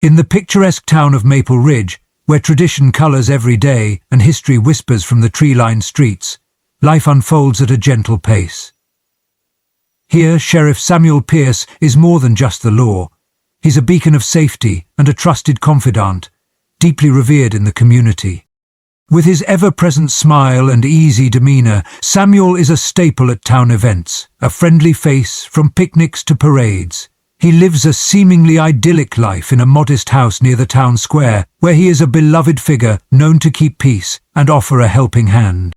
In the picturesque town of Maple Ridge, where tradition colors every day and history whispers from the tree-lined streets, life unfolds at a gentle pace. Here, Sheriff Samuel Pierce is more than just the law. He's a beacon of safety and a trusted confidant, deeply revered in the community. With his ever-present smile and easy demeanor, Samuel is a staple at town events, a friendly face from picnics to parades. He lives a seemingly idyllic life in a modest house near the town square, where he is a beloved figure known to keep peace and offer a helping hand.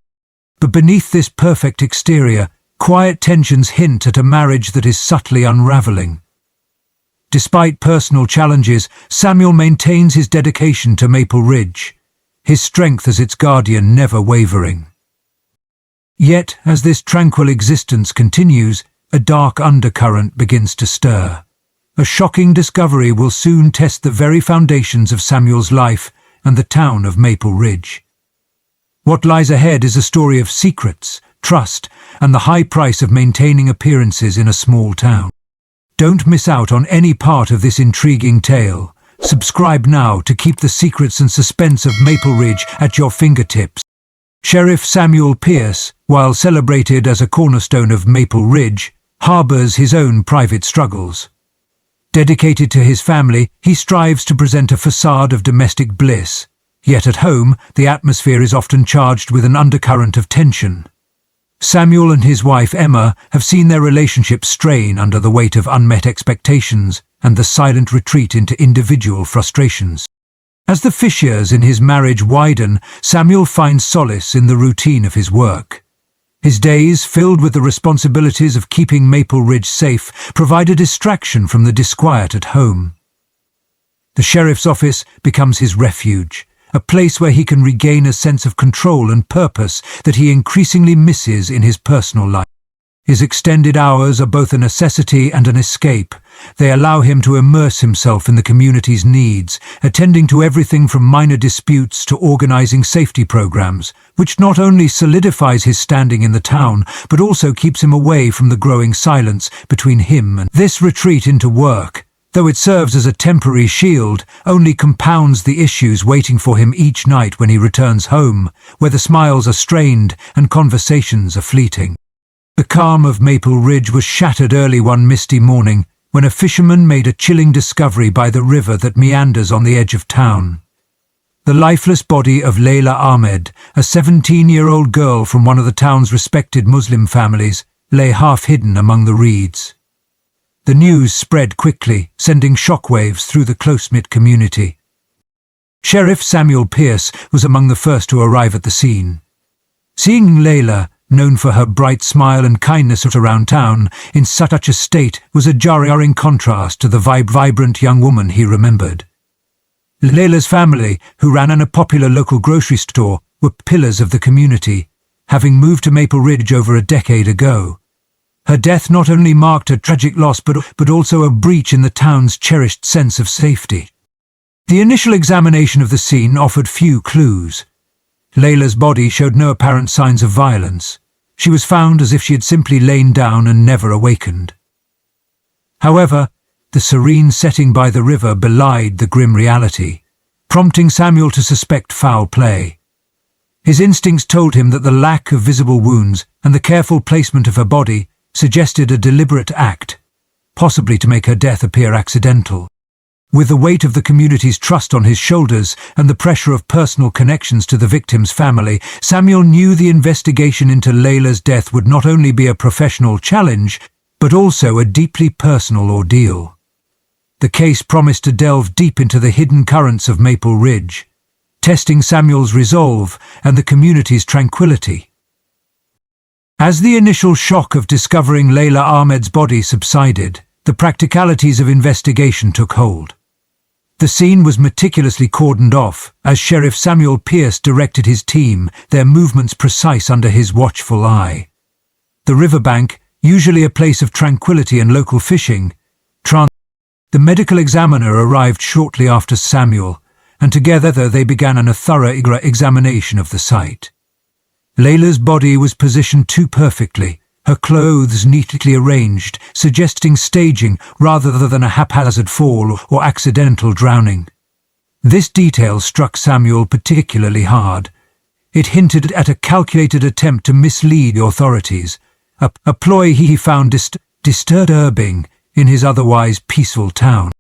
But beneath this perfect exterior, quiet tensions hint at a marriage that is subtly unraveling. Despite personal challenges, Samuel maintains his dedication to Maple Ridge, his strength as its guardian never wavering. Yet, as this tranquil existence continues, a dark undercurrent begins to stir. A shocking discovery will soon test the very foundations of Samuel's life and the town of Maple Ridge. What lies ahead is a story of secrets, trust, and the high price of maintaining appearances in a small town. Don't miss out on any part of this intriguing tale. Subscribe now to keep the secrets and suspense of Maple Ridge at your fingertips. Sheriff Samuel Pierce, while celebrated as a cornerstone of Maple Ridge, harbors his own private struggles. Dedicated to his family, he strives to present a facade of domestic bliss. Yet at home, the atmosphere is often charged with an undercurrent of tension. Samuel and his wife Emma have seen their relationship strain under the weight of unmet expectations and the silent retreat into individual frustrations. As the fissures in his marriage widen, Samuel finds solace in the routine of his work. His days, filled with the responsibilities of keeping Maple Ridge safe, provide a distraction from the disquiet at home. The sheriff's office becomes his refuge, a place where he can regain a sense of control and purpose that he increasingly misses in his personal life. His extended hours are both a necessity and an escape. They allow him to immerse himself in the community's needs, attending to everything from minor disputes to organizing safety programs, which not only solidifies his standing in the town, but also keeps him away from the growing silence between him and this retreat into work. Though it serves as a temporary shield, only compounds the issues waiting for him each night when he returns home, where the smiles are strained and conversations are fleeting. The calm of Maple Ridge was shattered early one misty morning when a fisherman made a chilling discovery by the river that meanders on the edge of town. The lifeless body of Layla Ahmed, a 17-year-old girl from one of the town's respected Muslim families, lay half-hidden among the reeds. The news spread quickly, sending shockwaves through the close-knit community. Sheriff Samuel Pierce was among the first to arrive at the scene. Seeing Layla, known for her bright smile and kindness around town, in such a state was a jarring contrast to the vibrant young woman he remembered. Layla's family, who ran a popular local grocery store, were pillars of the community, having moved to Maple Ridge over a decade ago. Her death not only marked a tragic loss but also a breach in the town's cherished sense of safety. The initial examination of the scene offered few clues. Layla's body showed no apparent signs of violence. She was found as if she had simply lain down and never awakened. However, the serene setting by the river belied the grim reality, prompting Samuel to suspect foul play. His instincts told him that the lack of visible wounds and the careful placement of her body suggested a deliberate act, possibly to make her death appear accidental. With the weight of the community's trust on his shoulders and the pressure of personal connections to the victim's family, Samuel knew the investigation into Layla's death would not only be a professional challenge, but also a deeply personal ordeal. The case promised to delve deep into the hidden currents of Maple Ridge, testing Samuel's resolve and the community's tranquility. As the initial shock of discovering Layla Ahmed's body subsided, the practicalities of investigation took hold. The scene was meticulously cordoned off as Sheriff Samuel Pierce directed his team, their movements precise under his watchful eye. The riverbank, usually a place of tranquility and local fishing, the medical examiner arrived shortly after Samuel, and together they began a thorough examination of the site. Layla's body was positioned too perfectly, her clothes neatly arranged, suggesting staging rather than a haphazard fall or accidental drowning. This detail struck Samuel particularly hard. It hinted at a calculated attempt to mislead the authorities, a ploy he found disturbing in his otherwise peaceful town.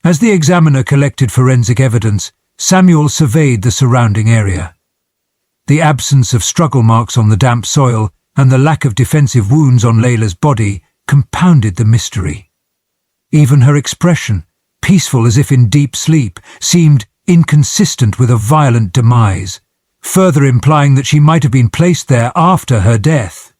As the examiner collected forensic evidence, Samuel surveyed the surrounding area. The absence of struggle marks on the damp soil and the lack of defensive wounds on Layla's body compounded the mystery. Even her expression, peaceful as if in deep sleep, seemed inconsistent with a violent demise, further implying that she might have been placed there after her death.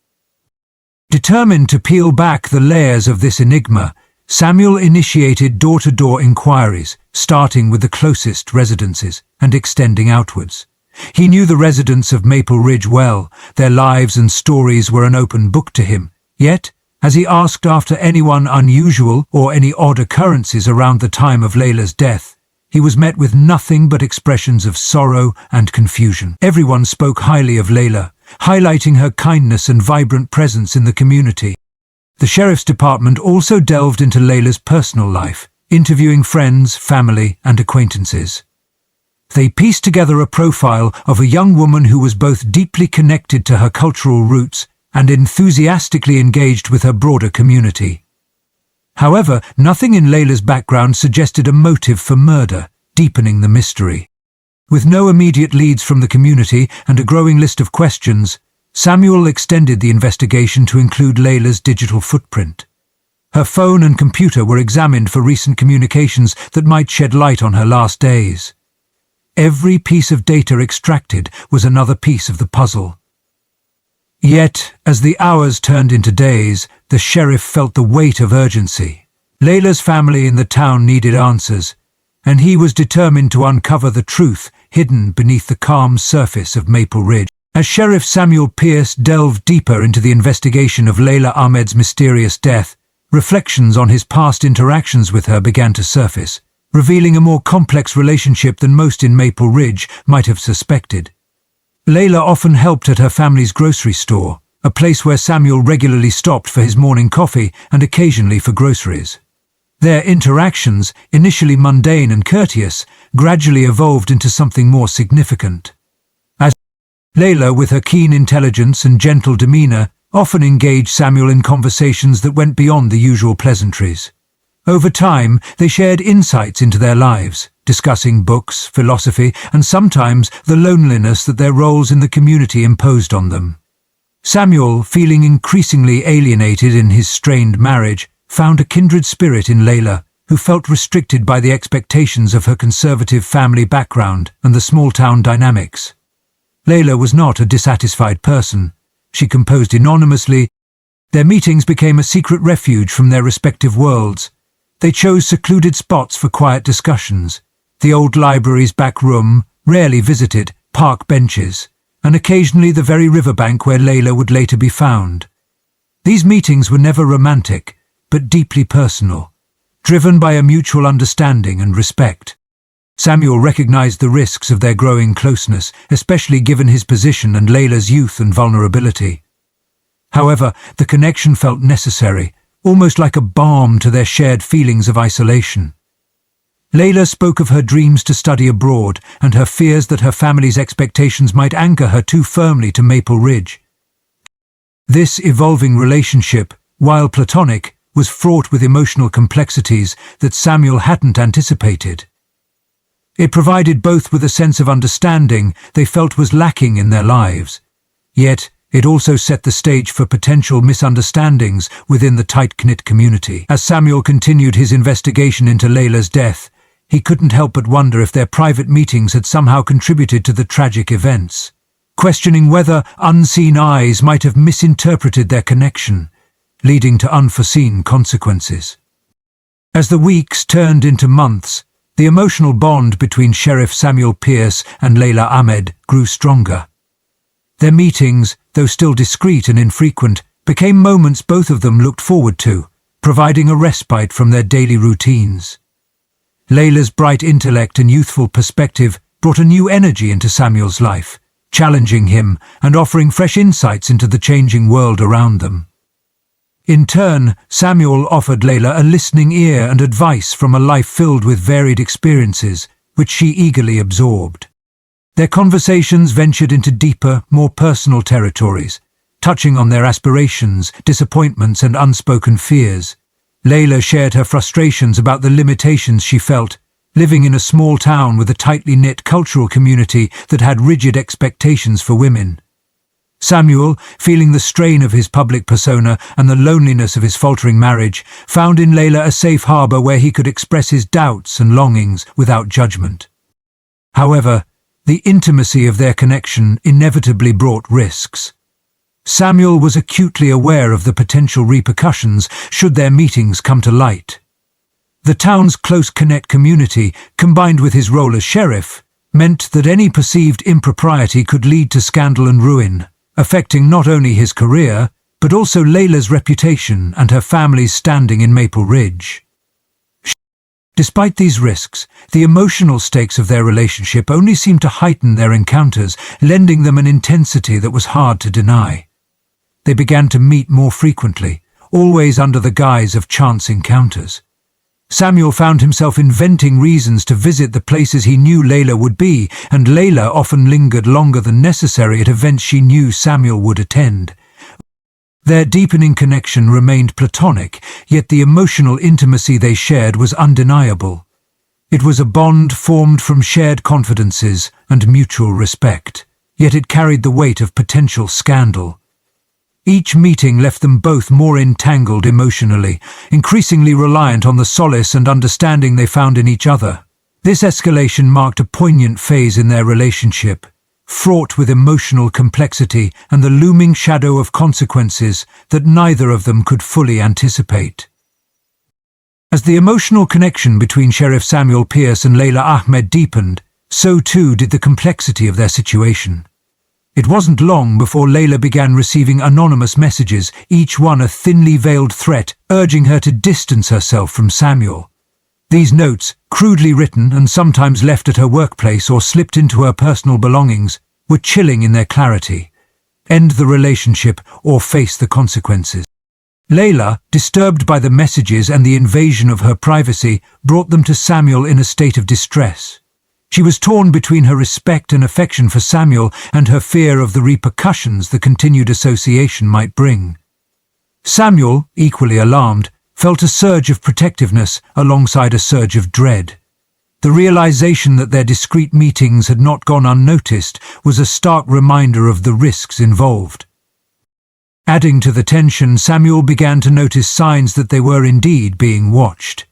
Determined to peel back the layers of this enigma, Samuel initiated door-to-door inquiries, starting with the closest residences and extending outwards. He knew the residents of Maple Ridge well. Their lives and stories were an open book to him. Yet, as he asked after anyone unusual or any odd occurrences around the time of Layla's death, he was met with nothing but expressions of sorrow and confusion. Everyone spoke highly of Layla, highlighting her kindness and vibrant presence in the community. The sheriff's department also delved into Layla's personal life, interviewing friends, family, and acquaintances. They pieced together a profile of a young woman who was both deeply connected to her cultural roots and enthusiastically engaged with her broader community. However, nothing in Layla's background suggested a motive for murder, deepening the mystery. With no immediate leads from the community and a growing list of questions, Samuel extended the investigation to include Layla's digital footprint. Her phone and computer were examined for recent communications that might shed light on her last days. Every piece of data extracted was another piece of the puzzle. Yet, as the hours turned into days, the sheriff felt the weight of urgency. Layla's family in the town needed answers, and he was determined to uncover the truth hidden beneath the calm surface of Maple Ridge. As Sheriff Samuel Pierce delved deeper into the investigation of Layla Ahmed's mysterious death, reflections on his past interactions with her began to surface, revealing a more complex relationship than most in Maple Ridge might have suspected. Layla often helped at her family's grocery store, a place where Samuel regularly stopped for his morning coffee and occasionally for groceries. Their interactions, initially mundane and courteous, gradually evolved into something more significant. Layla, with her keen intelligence and gentle demeanor, often engaged Samuel in conversations that went beyond the usual pleasantries. Over time, they shared insights into their lives, discussing books, philosophy, and sometimes the loneliness that their roles in the community imposed on them. Samuel, feeling increasingly alienated in his strained marriage, found a kindred spirit in Layla, who felt restricted by the expectations of her conservative family background and the small-town dynamics. Layla was not a dissatisfied person. She composed anonymously. Their meetings became a secret refuge from their respective worlds. They chose secluded spots for quiet discussions, the old library's back room, rarely visited, park benches, and occasionally the very riverbank where Layla would later be found. These meetings were never romantic, but deeply personal, driven by a mutual understanding and respect. Samuel recognized the risks of their growing closeness, especially given his position and Layla's youth and vulnerability. However, the connection felt necessary, almost like a balm to their shared feelings of isolation. Layla spoke of her dreams to study abroad and her fears that her family's expectations might anchor her too firmly to Maple Ridge. This evolving relationship, while platonic, was fraught with emotional complexities that Samuel hadn't anticipated. It provided both with a sense of understanding they felt was lacking in their lives, yet it also set the stage for potential misunderstandings within the tight-knit community. As Samuel continued his investigation into Layla's death, he couldn't help but wonder if their private meetings had somehow contributed to the tragic events, questioning whether unseen eyes might have misinterpreted their connection, leading to unforeseen consequences. As the weeks turned into months, the emotional bond between Sheriff Samuel Pierce and Layla Ahmed grew stronger. Their meetings, though still discreet and infrequent, became moments both of them looked forward to, providing a respite from their daily routines. Layla's bright intellect and youthful perspective brought a new energy into Samuel's life, challenging him and offering fresh insights into the changing world around them. In turn, Samuel offered Layla a listening ear and advice from a life filled with varied experiences, which she eagerly absorbed. Their conversations ventured into deeper, more personal territories, touching on their aspirations, disappointments, and unspoken fears. Layla shared her frustrations about the limitations she felt, living in a small town with a tightly knit cultural community that had rigid expectations for women. Samuel, feeling the strain of his public persona and the loneliness of his faltering marriage, found in Layla a safe harbor where he could express his doubts and longings without judgment. However, the intimacy of their connection inevitably brought risks. Samuel was acutely aware of the potential repercussions should their meetings come to light. The town's close-knit community, combined with his role as sheriff, meant that any perceived impropriety could lead to scandal and ruin, affecting not only his career, but also Layla's reputation and her family's standing in Maple Ridge. Despite these risks, the emotional stakes of their relationship only seemed to heighten their encounters, lending them an intensity that was hard to deny. They began to meet more frequently, always under the guise of chance encounters. Samuel found himself inventing reasons to visit the places he knew Layla would be, and Layla often lingered longer than necessary at events she knew Samuel would attend. Their deepening connection remained platonic, yet the emotional intimacy they shared was undeniable. It was a bond formed from shared confidences and mutual respect, yet it carried the weight of potential scandal. Each meeting left them both more entangled emotionally, increasingly reliant on the solace and understanding they found in each other. This escalation marked a poignant phase in their relationship, fraught with emotional complexity and the looming shadow of consequences that neither of them could fully anticipate. As the emotional connection between Sheriff Samuel Pierce and Layla Ahmed deepened, so too did the complexity of their situation. It wasn't long before Layla began receiving anonymous messages, each one a thinly veiled threat, urging her to distance herself from Samuel. These notes, crudely written and sometimes left at her workplace or slipped into her personal belongings, were chilling in their clarity. End the relationship or face the consequences. Layla, disturbed by the messages and the invasion of her privacy, brought them to Samuel in a state of distress. She was torn between her respect and affection for Samuel and her fear of the repercussions the continued association might bring. Samuel, equally alarmed, felt a surge of protectiveness alongside a surge of dread. The realization that their discreet meetings had not gone unnoticed was a stark reminder of the risks involved. Adding to the tension, Samuel began to notice signs that they were indeed being watched.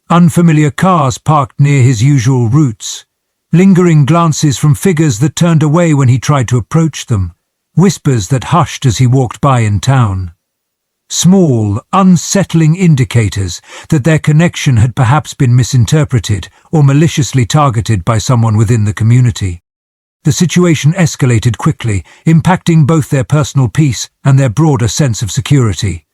Unfamiliar cars parked near his usual routes, lingering glances from figures that turned away when he tried to approach them, whispers that hushed as he walked by in town. Small, unsettling indicators that their connection had perhaps been misinterpreted or maliciously targeted by someone within the community. The situation escalated quickly, impacting both their personal peace and their broader sense of security.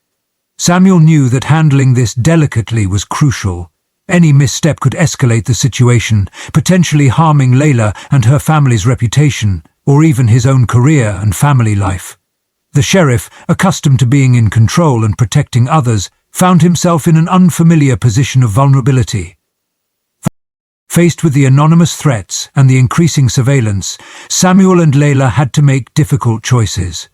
Samuel knew that handling this delicately was crucial. Any misstep could escalate the situation, potentially harming Layla and her family's reputation, or even his own career and family life. The sheriff, accustomed to being in control and protecting others, found himself in an unfamiliar position of vulnerability. Faced with the anonymous threats and the increasing surveillance, Samuel and Layla had to make difficult choices.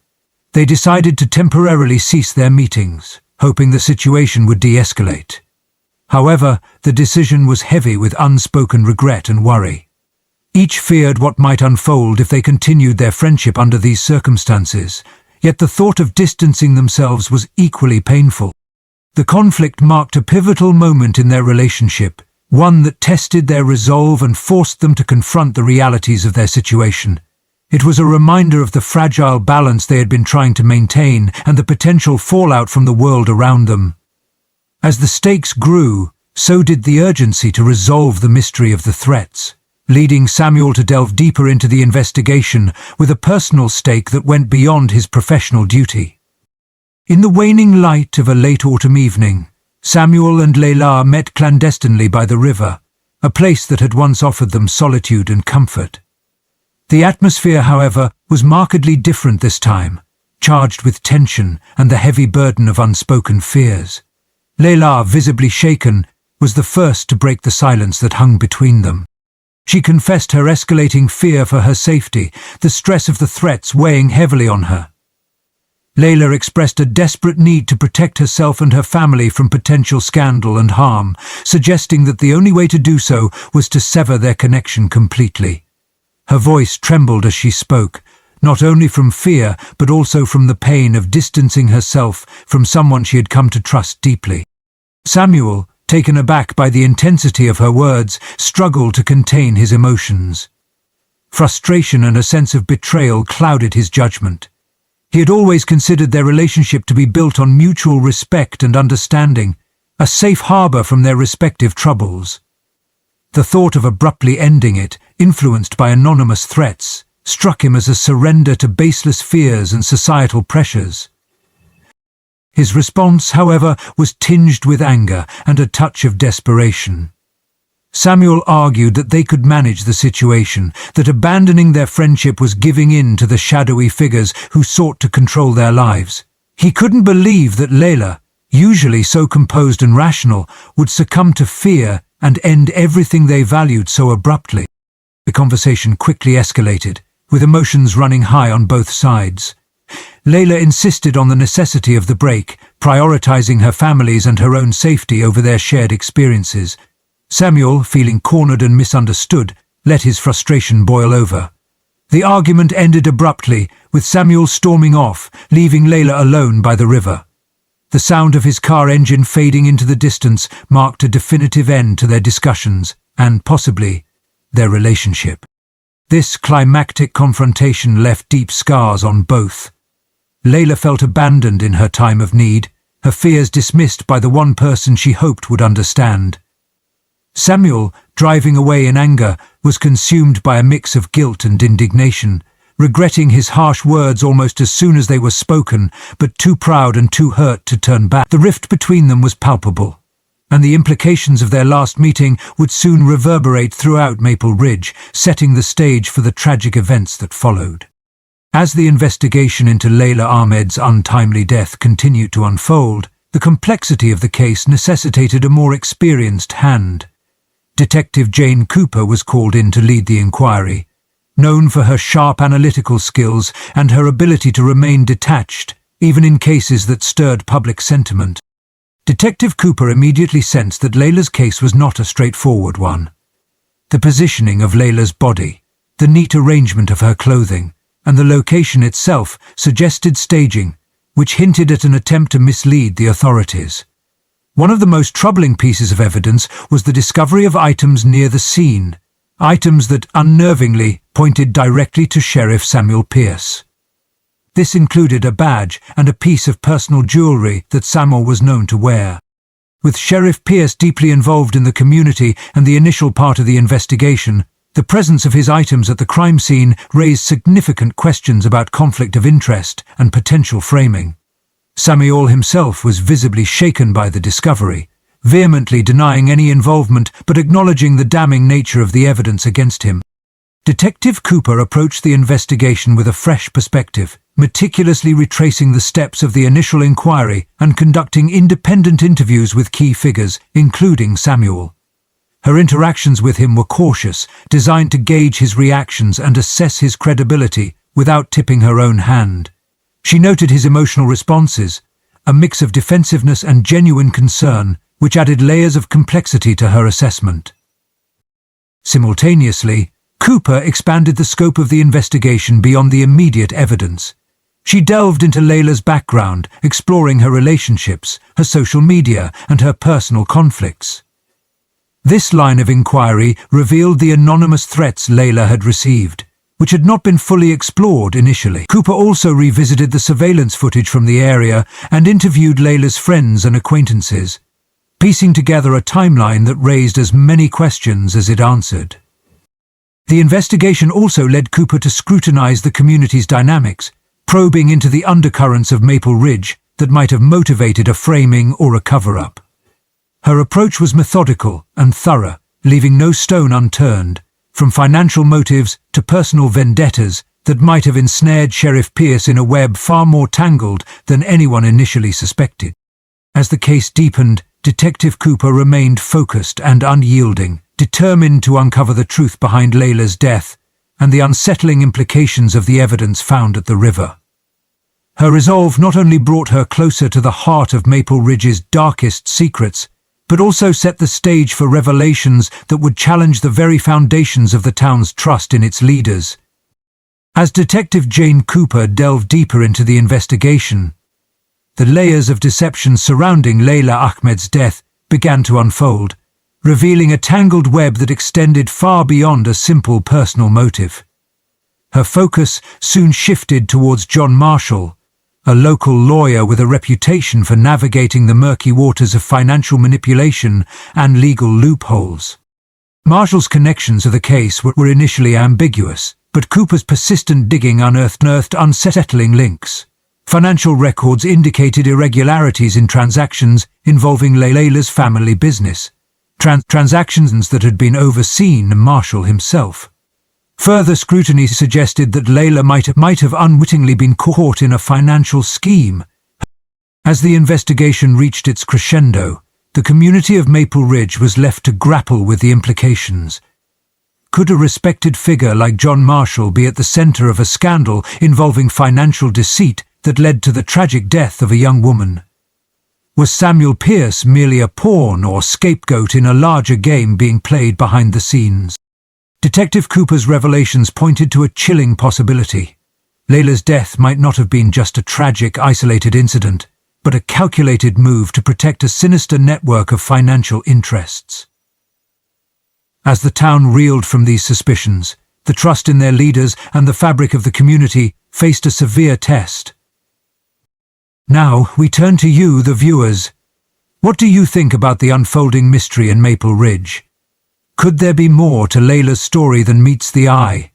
They decided to temporarily cease their meetings, hoping the situation would de-escalate. However, the decision was heavy with unspoken regret and worry. Each feared what might unfold if they continued their friendship under these circumstances, yet the thought of distancing themselves was equally painful. The conflict marked a pivotal moment in their relationship, one that tested their resolve and forced them to confront the realities of their situation. It was a reminder of the fragile balance they had been trying to maintain and the potential fallout from the world around them. As the stakes grew, so did the urgency to resolve the mystery of the threats, leading Samuel to delve deeper into the investigation with a personal stake that went beyond his professional duty. In the waning light of a late autumn evening, Samuel and Layla met clandestinely by the river, a place that had once offered them solitude and comfort. The atmosphere, however, was markedly different this time. charged with tension and the heavy burden of unspoken fears. Layla, visibly shaken, was the first to break the silence that hung between them. She confessed her escalating fear for her safety, the stress of the threats weighing heavily on her. Layla expressed a desperate need to protect herself and her family from potential scandal and harm, suggesting that the only way to do so was to sever their connection completely. Her voice trembled as she spoke, not only from fear but also from the pain of distancing herself from someone she had come to trust deeply. Samuel, taken aback by the intensity of her words, struggled to contain his emotions. Frustration and a sense of betrayal clouded his judgment. He had always considered their relationship to be built on mutual respect and understanding, a safe harbor from their respective troubles. The thought of abruptly ending it, influenced by anonymous threats, struck him as a surrender to baseless fears and societal pressures. His response, however, was tinged with anger and a touch of desperation. Samuel argued that they could manage the situation, that abandoning their friendship was giving in to the shadowy figures who sought to control their lives. He couldn't believe that Layla, usually so composed and rational, would succumb to fear and end everything they valued so abruptly. The conversation quickly escalated, with emotions running high on both sides. Layla insisted on the necessity of the break, prioritizing her family's and her own safety over their shared experiences. Samuel, feeling cornered and misunderstood, let his frustration boil over. The argument ended abruptly, with Samuel storming off, leaving Layla alone by the river. The sound of his car engine fading into the distance marked a definitive end to their discussions and, possibly, their relationship. This climactic confrontation left deep scars on both. Layla felt abandoned in her time of need, her fears dismissed by the one person she hoped would understand. Samuel, driving away in anger, was consumed by a mix of guilt and indignation, regretting his harsh words almost as soon as they were spoken, but too proud and too hurt to turn back. The rift between them was palpable, and the implications of their last meeting would soon reverberate throughout Maple Ridge, setting the stage for the tragic events that followed. As the investigation into Layla Ahmed's untimely death continued to unfold, the complexity of the case necessitated a more experienced hand. Detective Jane Cooper was called in to lead the inquiry. Known for her sharp analytical skills and her ability to remain detached, even in cases that stirred public sentiment, Detective Cooper immediately sensed that Layla's case was not a straightforward one. The positioning of Layla's body, the neat arrangement of her clothing, and the location itself suggested staging, which hinted at an attempt to mislead the authorities. One of the most troubling pieces of evidence was the discovery of items near the scene, items that unnervingly pointed directly to Sheriff Samuel Pierce. This included a badge and a piece of personal jewelry that Samuel was known to wear. With Sheriff Pierce deeply involved in the community and the initial part of the investigation, the presence of his items at the crime scene raised significant questions about conflict of interest and potential framing. Samuel himself was visibly shaken by the discovery, vehemently denying any involvement but acknowledging the damning nature of the evidence against him. Detective Cooper approached the investigation with a fresh perspective, meticulously retracing the steps of the initial inquiry and conducting independent interviews with key figures, including Samuel. Her interactions with him were cautious, designed to gauge his reactions and assess his credibility without tipping her own hand. She noted his emotional responses, a mix of defensiveness and genuine concern, which added layers of complexity to her assessment. Simultaneously, Cooper expanded the scope of the investigation beyond the immediate evidence. She delved into Layla's background, exploring her relationships, her social media, and her personal conflicts. This line of inquiry revealed the anonymous threats Layla had received, which had not been fully explored initially. Cooper also revisited the surveillance footage from the area and interviewed Layla's friends and acquaintances, piecing together a timeline that raised as many questions as it answered. The investigation also led Cooper to scrutinize the community's dynamics, probing into the undercurrents of Maple Ridge that might have motivated a framing or a cover-up. Her approach was methodical and thorough, leaving no stone unturned. From financial motives to personal vendettas, that might have ensnared Sheriff Pierce in a web far more tangled than anyone initially suspected. As the case deepened, Detective Cooper remained focused and unyielding, determined to uncover the truth behind Layla's death and the unsettling implications of the evidence found at the river. Her resolve not only brought her closer to the heart of Maple Ridge's darkest secrets, but also set the stage for revelations that would challenge the very foundations of the town's trust in its leaders. As Detective Jane Cooper delved deeper into the investigation, the layers of deception surrounding Layla Ahmed's death began to unfold, revealing a tangled web that extended far beyond a simple personal motive. Her focus soon shifted towards John Marshall, a local lawyer with a reputation for navigating the murky waters of financial manipulation and legal loopholes. Marshall's connections to the case were initially ambiguous, but Cooper's persistent digging unearthed unsettling links. Financial records indicated irregularities in transactions involving Layla's family business, transactions that had been overseen by Marshall himself. Further scrutiny suggested that Layla might have unwittingly been caught in a financial scheme. As the investigation reached its crescendo, the community of Maple Ridge was left to grapple with the implications. Could a respected figure like John Marshall be at the center of a scandal involving financial deceit that led to the tragic death of a young woman? Was Samuel Pierce merely a pawn or scapegoat in a larger game being played behind the scenes? Detective Cooper's revelations pointed to a chilling possibility. Layla's death might not have been just a tragic, isolated incident, but a calculated move to protect a sinister network of financial interests. As the town reeled from these suspicions, the trust in their leaders and the fabric of the community faced a severe test. Now, we turn to you, the viewers. What do you think about the unfolding mystery in Maple Ridge? Could there be more to Layla's story than meets the eye?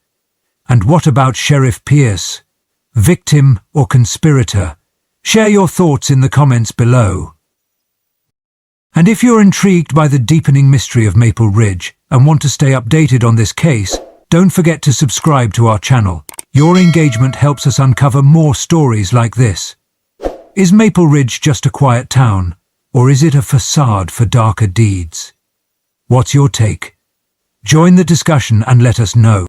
And what about Sheriff Pierce? Victim or conspirator? Share your thoughts in the comments below. And if you're intrigued by the deepening mystery of Maple Ridge and want to stay updated on this case, don't forget to subscribe to our channel. Your engagement helps us uncover more stories like this. Is Maple Ridge just a quiet town, or is it a facade for darker deeds? What's your take? Join the discussion and let us know.